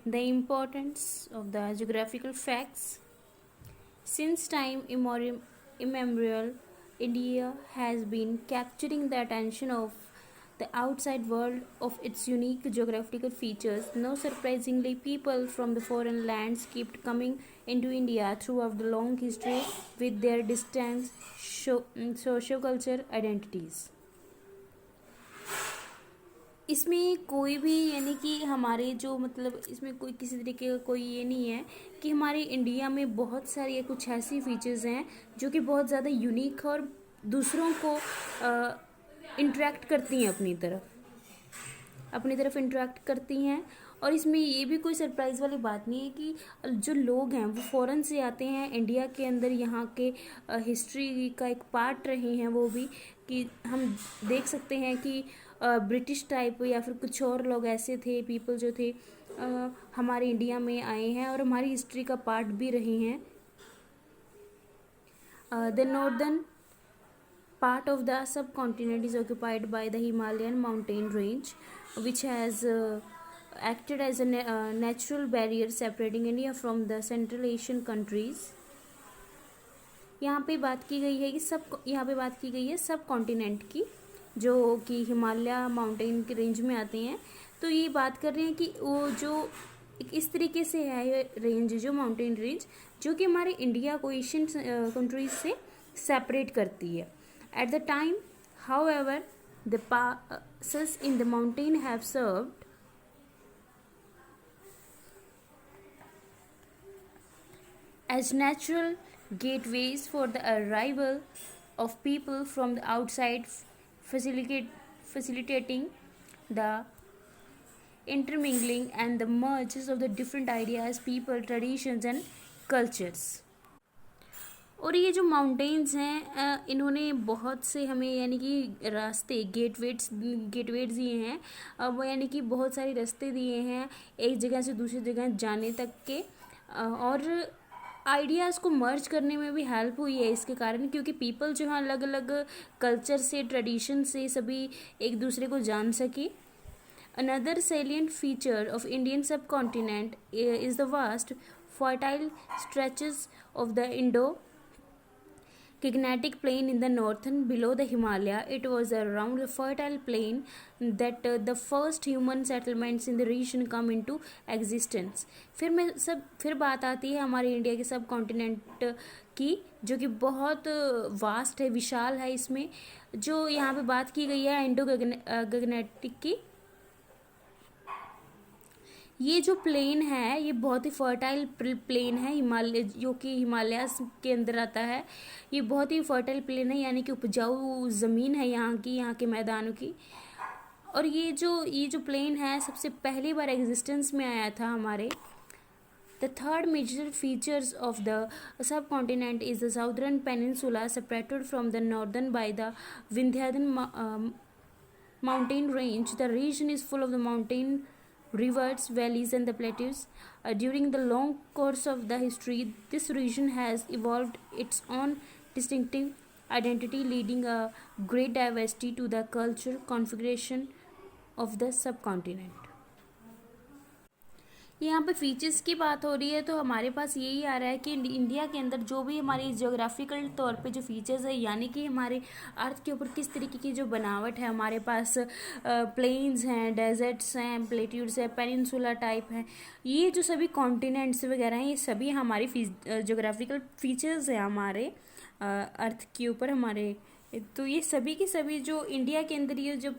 The importance of the geographical facts. Since time immemorial, India has been capturing the attention of the outside world of its unique geographical features. No surprisingly, people from the foreign lands kept coming into India throughout the long history with their distinct socio-cultural identities. इसमें कोई भी यानी कि हमारे जो मतलब इसमें कोई किसी तरीके का कोई ये नहीं है कि हमारे इंडिया में बहुत सारी कुछ ऐसी फीचर्स हैं जो कि बहुत ज़्यादा यूनिक और दूसरों को इंटरेक्ट करती हैं अपनी तरफ इंटरेक्ट करती हैं। और इसमें ये भी कोई सरप्राइज़ वाली बात नहीं है कि जो लोग हैं वो फ़ॉरेन से आते हैं इंडिया के अंदर, यहाँ के हिस्ट्री का एक पार्ट रहे हैं वो भी, कि हम देख सकते हैं कि ब्रिटिश टाइप या फिर कुछ और लोग ऐसे थे, पीपल जो थे हमारे इंडिया में आए हैं और हमारी हिस्ट्री का पार्ट भी रहे हैं। The northern part of the subcontinent is occupied by the Himalayan mountain range, which has acted as a natural barrier separating India from the Central Asian countries. यहाँ पे बात की गई है सब कॉन्टिनेंट की, जो कि हिमालय माउंटेन के रेंज में आते हैं। तो ये बात कर रहे हैं कि वो जो एक इस तरीके से है ये रेंज, जो माउंटेन रेंज जो कि हमारे इंडिया को एशियन कंट्रीज से सेपरेट करती है। At the time, however, the passes in the mountain have served as natural gateways for the arrival of people from the outside, facilitating the intermingling and the merges of the different ideas, people, traditions and cultures. और ये जो mountains हैं इन्होंने बहुत से हमें यानी कि रास्ते गेटवेज दिए हैं, वो यानी कि बहुत सारे रास्ते दिए हैं एक जगह से दूसरी जगह जाने तक के, और आइडियाज़ को मर्ज करने में भी हेल्प हुई है इसके कारण, क्योंकि पीपल जो हैं अलग अलग कल्चर से, ट्रेडिशन से सभी एक दूसरे को जान सके। Another salient feature of Indian subcontinent is the vast fertile stretches of the Gangetic plain in the northern below the Himalaya. It was around a fertile plain that the first human settlements in the region come into existence. फिर बात आती है हमारे India के सब continent की, जो कि बहुत वास्ट है, विशाल है। इसमें जो यहाँ पे बात की गई है इंडो गगनेटिक की, ये जो प्लेन है ये बहुत ही फर्टाइल प्लेन है, हिमालय जो कि हिमालय के अंदर आता है। ये बहुत ही फर्टाइल प्लेन है, यानी कि उपजाऊ ज़मीन है यहाँ के मैदानों की। और ये जो प्लेन है सबसे पहली बार एग्जिस्टेंस में आया था हमारे। The third major features of the subcontinent is the southern peninsula separated from the northern by the Vindhyan mountain range. The region is full of the mountain rivers, valleys and the plateaus. During the long course of the history, this region has evolved its own distinctive identity, leading a great diversity to the cultural configuration of the subcontinent. यहाँ पे features की बात हो रही है तो हमारे पास यही आ रहा है कि इंडिया के अंदर जो भी हमारी ज्योग्राफिकल तौर पे जो फीचर्स है, यानी कि हमारे अर्थ के ऊपर किस तरीके की जो बनावट है, हमारे पास प्लेन्स हैं, डेजर्ट्स हैं, प्लेट्यूड्स हैं, पेनिनसुला टाइप हैं, ये जो सभी कॉन्टिनेंट्स वगैरह हैं, ये सभी हमारी ज्योग्राफिकल फीचर्स हैं हमारे अर्थ के ऊपर हमारे। तो ये सभी की सभी जो इंडिया के अंदर ये जब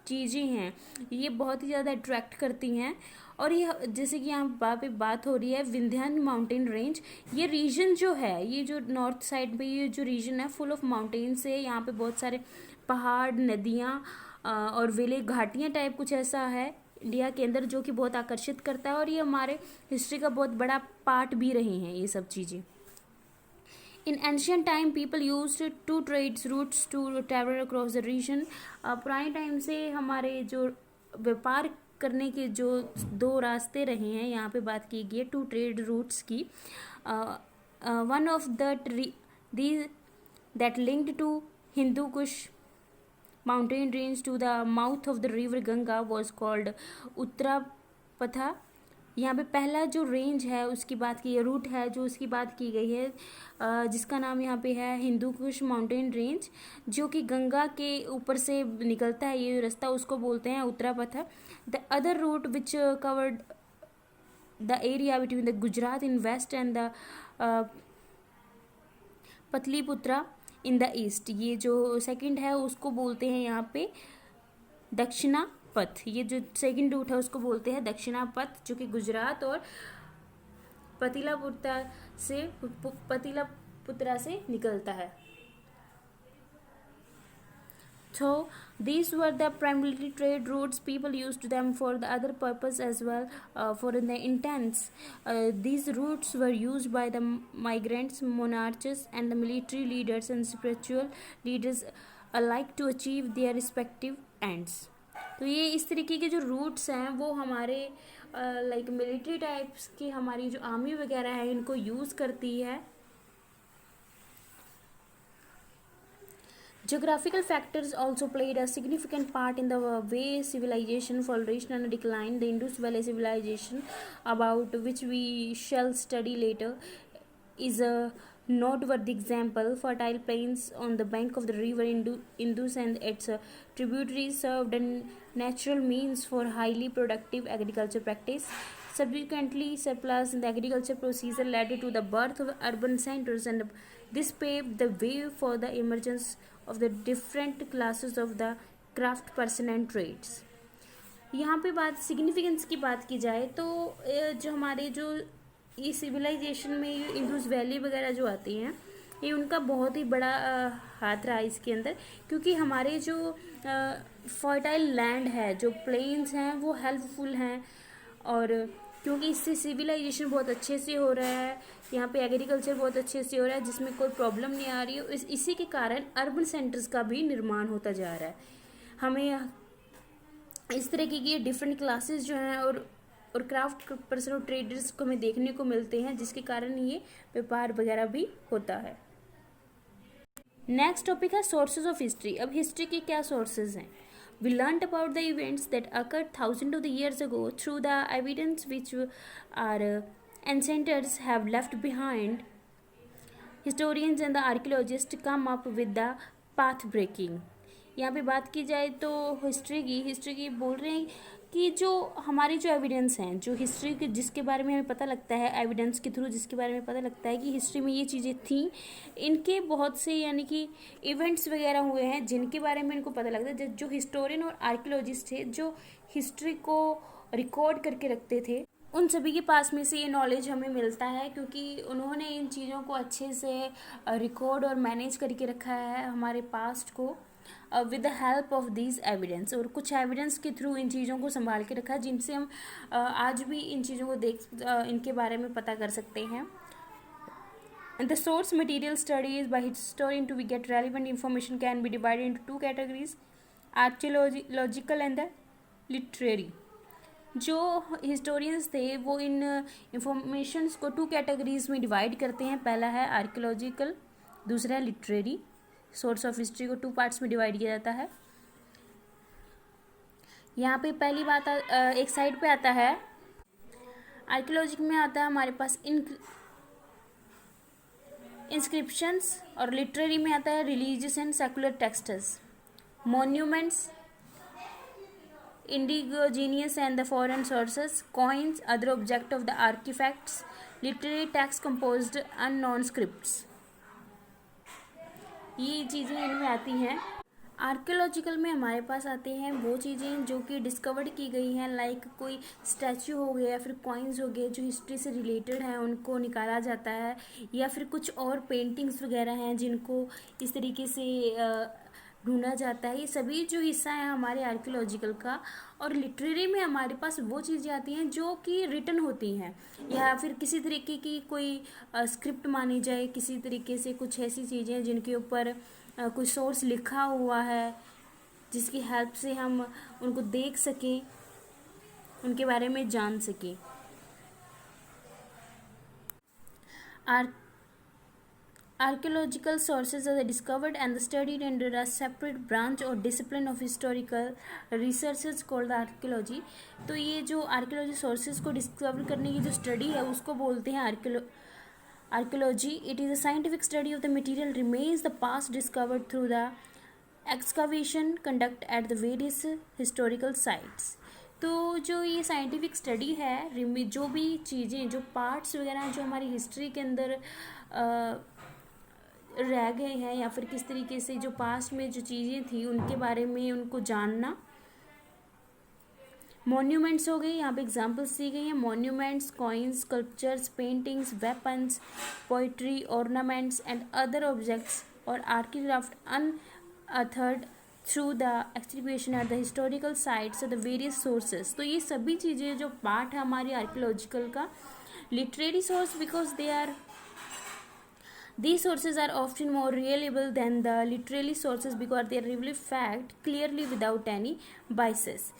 चीज़ें हैं ये बहुत ही ज़्यादा अट्रैक्ट करती हैं। और ये जैसे कि यहाँ पे बात हो रही है विंध्यान माउंटेन रेंज, ये रीजन जो है, ये जो नॉर्थ साइड पे ये जो रीजन है फुल ऑफ माउंटेन्स है। यहाँ पे बहुत सारे पहाड़, नदियाँ और वेले घाटियाँ टाइप कुछ ऐसा है इंडिया के अंदर, जो कि बहुत आकर्षित करता है और ये हमारे हिस्ट्री का बहुत बड़ा पार्ट भी रहे हैं ये सब चीज़ें। In ancient time, people used two trade routes to travel across the region. पुराने टाइम से हमारे जो व्यापार करने के जो दो रास्ते रहे हैं, यहाँ पे बात की गई है टू ट्रेड रूट्स की। One of these that linked to Hindu Kush mountain range to the mouth of the river Ganga was called Uttarapatha. यहाँ पे पहला जो रेंज है उसकी बात की, रूट है जो उसकी बात की गई है, जिसका नाम यहाँ पे है हिंदू कुश माउंटेन रेंज, जो कि गंगा के ऊपर से निकलता है। ये रास्ता उसको बोलते हैं Uttara Path. The other route which covered the area between the Gujarat in west and the Pataliputra in the east. ये जो सेकंड है उसको बोलते हैं यहाँ पे दक्षिणा पथ। ये जो सेकंड रूट है उसको बोलते हैं दक्षिणा पथ, जो कि गुजरात और पतिलापुत्रा से निकलता है। So these were the primarily trade routes. People used them for the other purpose as well, for the intents. These routes were used by the migrants, monarchs, and the military leaders and spiritual leaders alike to achieve their respective ends. तो ये इस तरीके के जो roots हैं वो हमारे like military types की, हमारी जो आर्मी वगैरह है इनको यूज़ करती है। Geographical factors also played a significant part in the way civilization flourished and declined. The Indus Valley civilization, about which we shall study later, is a noteworthy example. Fertile plains on the bank of the river Indus and its tributaries served as natural means for highly productive agriculture practice. Subsequently, surplus in the agriculture procedure led to the birth of urban centers, and this paved the way for the emergence of the different classes of the craft person and trades. यहाँ पे बात significance की बात की जाए तो जो हमारे जो ये सिविलाइजेशन में ये इंडस वैली वगैरह जो आती हैं, ये उनका बहुत ही बड़ा हाथ रहा इसके अंदर, क्योंकि हमारे जो फर्टाइल लैंड है, जो प्लेन्स हैं वो हेल्पफुल हैं, और क्योंकि इससे सिविलाइजेशन बहुत अच्छे से हो रहा है, यहाँ पे एग्रीकल्चर बहुत अच्छे से हो रहा है जिसमें कोई प्रॉब्लम नहीं आ रही है। इसी के कारण अर्बन सेंटर्स का भी निर्माण होता जा रहा है। हमें इस तरह की डिफरेंट क्लासेस जो हैं और क्राफ्ट पर्सन और ट्रेडर्स को हमें देखने को मिलते हैं, जिसके कारण ये व्यापार वगैरह भी होता है। नेक्स्ट टॉपिक है सोर्सेज ऑफ हिस्ट्री। अब हिस्ट्री के क्या सोर्सेज हैं? We learnt about the events that occurred thousands of the years ago through the evidence which our ancestors have left behind. Historians and the archaeologists come up with the path breaking. यहाँ पे बात की जाए तो history की बोल रहे हैं कि जो हमारी जो एविडेंस हैं, जो हिस्ट्री के जिसके बारे में हमें पता लगता है, एविडेंस के थ्रू जिसके बारे में पता लगता है कि हिस्ट्री में ये चीज़ें थी, इनके बहुत से यानी कि इवेंट्स वगैरह हुए हैं जिनके बारे में इनको पता लगता है। जो हिस्टोरियन और आर्कियोलॉजिस्ट थे, जो हिस्ट्री को रिकॉर्ड करके रखते थे, उन सभी के पास में से ये नॉलेज हमें मिलता है, क्योंकि उन्होंने इन चीज़ों को अच्छे से रिकॉर्ड और मैनेज करके रखा है हमारे पास्ट को with the help of this evidence. और कुछ एविडेंस के थ्रू इन चीज़ों को संभाल के रखा है, जिनसे हम आज भी इन चीज़ों को इनके बारे में पता कर सकते हैं। And the source material studies by historian to get relevant information can be divided into two categories, archaeological and the literary. जो हिस्टोरियंस थे वो इन इंफॉर्मेशंस को टू कैटेगरीज में डिवाइड करते हैं। पहला है आर्कियोलॉजिकल, दूसरा है लिटरेरी। सोर्स ऑफ हिस्ट्री को टू पार्ट्स में डिवाइड किया जाता है। यहाँ पे पहली बात एक साइड पे आता है आर्कियोलॉजी में आता है हमारे पास इंस्क्रिप्शंस, और लिटरेरी में आता है religious and secular texts, monuments, indigenous and the foreign sources, coins, other object of the artifacts, literary text composed unknown scripts. ये चीज़ें इनमें आती हैं। आर्कियोलॉजिकल में हमारे पास आते हैं वो चीज़ें जो कि डिस्कवर्ड की गई हैं, लाइक कोई स्टैचू हो गया या फिर कॉइन्स हो गए जो हिस्ट्री से रिलेटेड हैं, उनको निकाला जाता है, या फिर कुछ और पेंटिंग्स वगैरह हैं जिनको इस तरीके से ढूंढा जाता है। ये सभी जो हिस्सा है हमारे आर्कियोलॉजिकल का। और लिटरेरी में हमारे पास वो चीज़ें आती हैं जो कि रिटन होती हैं, या फिर किसी तरीके की कोई स्क्रिप्ट मानी जाए, किसी तरीके से कुछ ऐसी चीज़ें जिनके ऊपर कोई सोर्स लिखा हुआ है, जिसकी हेल्प से हम उनको देख सकें, उनके बारे में जान सकें। Archaeological sources are discovered and studied under a separate branch or discipline of historical researches called the archaeology. तो ये जो archaeology sources को discover करने की जो study है उसको बोलते हैं archaeology. It is a scientific study of the material remains the past discovered through the excavation conduct at the various historical sites. तो जो ये साइंटिफिक स्टडी है जो भी चीज़ें जो पार्ट्स वगैरह जो हमारी हिस्ट्री के अंदर रह गए हैं या फिर किस तरीके से जो पास्ट में जो चीज़ें थी उनके बारे में उनको जानना. मॉन्यूमेंट्स हो गए, यहाँ पे एग्जांपल्स दी गई हैं. Monuments, coins, sculptures, paintings, weapons, poetry, ornaments and other objects और artcraft unearthed through the excavation at the historical sites the various sources. तो ये सभी चीज़ें जो पार्ट है हमारी आर्कियोलॉजिकल का. Literary source because they are these sources are often more reliable than the literary sources because they reveal fact clearly without any biases.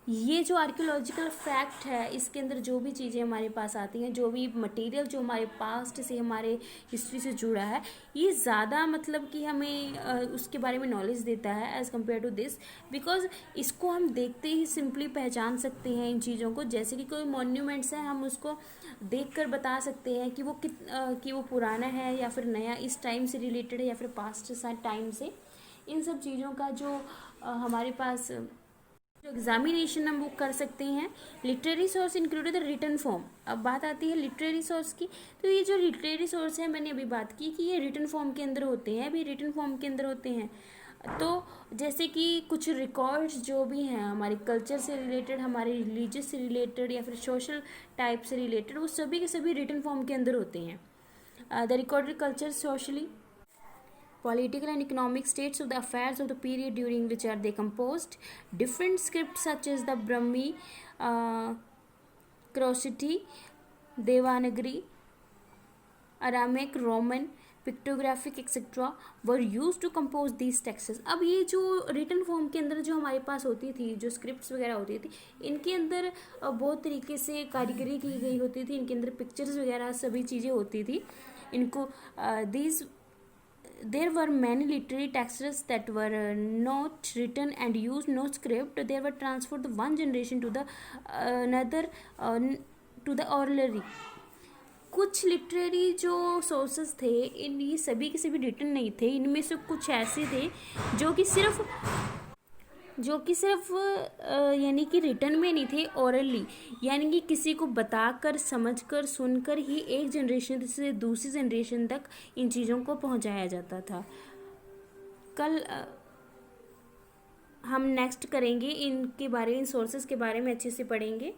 ये जो आर्कियोलॉजिकल फैक्ट है इसके अंदर जो भी चीज़ें हमारे पास आती हैं, जो भी मटेरियल जो हमारे पास्ट से हमारे हिस्ट्री से जुड़ा है, ये ज़्यादा मतलब कि हमें उसके बारे में नॉलेज देता है as compare to this. Because इसको हम देखते ही सिंपली पहचान सकते हैं इन चीज़ों को. जैसे कि कोई मॉन्यूमेंट्स है, हम उसको देखकर बता सकते हैं कि वो पुराना है या फिर नया, इस टाइम से रिलेटेड है या फिर पास्ट टाइम से. इन सब चीज़ों का जो हमारे पास जो एग्जामिनेशन हम बुक कर सकते हैं. Literary source included the written form. अब बात आती है लिटरेरी सोर्स की. तो ये जो लिटरेरी सोर्स है मैंने अभी बात की कि ये रिटन फॉर्म के अंदर होते हैं. अभी रिटन फॉर्म के अंदर होते हैं तो जैसे कि कुछ रिकॉर्ड्स जो भी हैं हमारे कल्चर से रिलेटेड, हमारे रिलीजियस से रिलेटेड या फिर सोशल टाइप से रिलेटेड, वो सभी के सभी रिटन फॉर्म के अंदर होते हैं. The recorded culture, socially political and economic states of the affairs of the period during which are they composed. Different scripts such as the Brahmi, Crossity, Devanagari, Aramaic, Roman, pictographic etcetera were use to compose these texts. अब ये जो written form के अंदर जो हमारे पास होती थी, जो स्क्रिप्ट्स वगैरह होती थी, इनके अंदर बहुत तरीके से कारीगरी की गई होती थी. इनके अंदर पिक्चर्स वगैरह सभी चीज़ें होती थी. इनको these there were many literary texts that were not written and used no script. They were transferred one generation to the another to the orally. कुछ लिटरेरी जो सोर्सेस थे इन ये सभी के सभी रिटन नहीं थे. इनमें से कुछ ऐसे थे जो कि सिर्फ यानी कि रिटन में नहीं थे, ओरली, यानी कि किसी को बताकर, समझकर, सुनकर ही एक जनरेशन से दूसरी जनरेशन तक इन चीज़ों को पहुंचाया जाता था. कल हम नेक्स्ट करेंगे इनके बारे में, इन सोर्सेज के बारे में अच्छे से पढ़ेंगे.